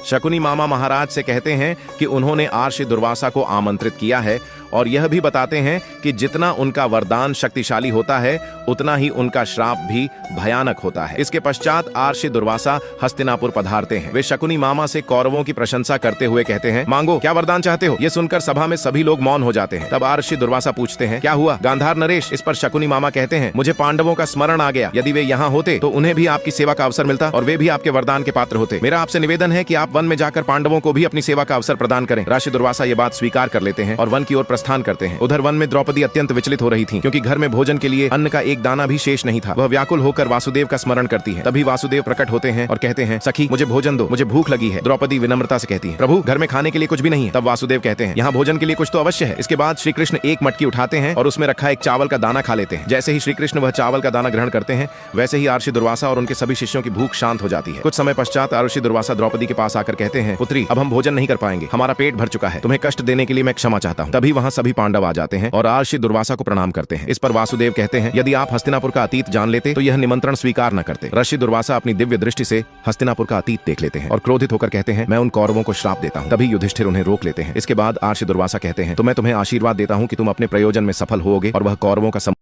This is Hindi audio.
शकुनी मामा महाराज से कहते हैं कि उन्होंने आर्षि दुर्वासा को आमंत्रित किया है और यह भी बताते हैं कि जितना उनका वरदान शक्तिशाली होता है उतना ही उनका श्राप भी भयानक होता है। इसके पश्चात आर्षि दुर्वासा हस्तिनापुर पधारते हैं। वे शकुनी मामा से कौरवों की प्रशंसा करते हुए कहते हैं, मांगो, क्या वरदान चाहते हो? ये सुनकर सभा में सभी लोग मौन हो जाते हैं। तब आर्षि दुर्वासा पूछते हैं, क्या हुआ गांधार नरेश? इस पर शकुनी मामा कहते हैं, मुझे पांडवों का स्मरण आ गया। यदि वे यहाँ होते तो उन्हें भी आपकी सेवा का अवसर मिलता और वे भी आपके वरदान के पात्र होते। मेरा आपसे निवेदन है कि आप वन में जाकर पांडवों को भी अपनी सेवा का अवसर प्रदान करें। आर्षि दुर्वासा ये बात स्वीकार कर लेते हैं और वन की ओर प्रस्थान करते हैं। उधर वन में द्रौपदी अत्यंत विचलित हो रही थी, क्योंकि घर में भोजन के लिए अन्न का एक दाना भी शेष नहीं था। वह व्याकुल होकर वासुदेव का स्मरण करती है। तभी वासुदेव प्रकट होते हैं और कहते हैं, सखी, मुझे भोजन दो, मुझे भूख लगी है। द्रौपदी विनम्रता से कहती है, प्रभु, घर में खाने के लिए कुछ भी नहीं है। तब वासुदेव कहते हैं, यहाँ भोजन के लिए कुछ तो अवश्य है। इसके बाद श्री कृष्ण एक मटकी उठाते हैं और उसमें रखा एक चावल का दाना खा लेते हैं। जैसे ही श्री कृष्ण वह चावल का दाना ग्रहण करते हैं, वैसे ही आर्षि दुर्वासा और उनके सभी शिष्यों की भूख शांत हो जाती है। कुछ समय पश्चात आर्षि दुर्वासा द्रौपदी के पास आकर कहते हैं, पुत्री, अब हम भोजन नहीं कर पाएंगे, हमारा पेट भर चुका है, तुम्हें कष्ट देने के लिए मैं क्षमा चाहता हूँ। तभी वहाँ सभी पांडव आ जाते हैं और आर्षि दुर्वासा को प्रणाम करते हैं। इस पर वासुदेव कहते हैं, यदि आप हस्तिनापुर का अतीत जान लेते तो यह निमंत्रण स्वीकार न करते। ऋषि दुर्वासा अपनी दिव्य दृष्टि से हस्तिनापुर का अतीत देख लेते हैं और क्रोधित होकर कहते हैं, मैं उन कौरवों को श्राप देता हूँ। तभी युधिष्ठिर उन्हें रोक लेते हैं। इसके बाद आर्षि दुर्वासा कहते हैं, तो मैं तुम्हें आशीर्वाद देता हूँ कि तुम अपने प्रयोजन में सफल होगे और वह कौरवों का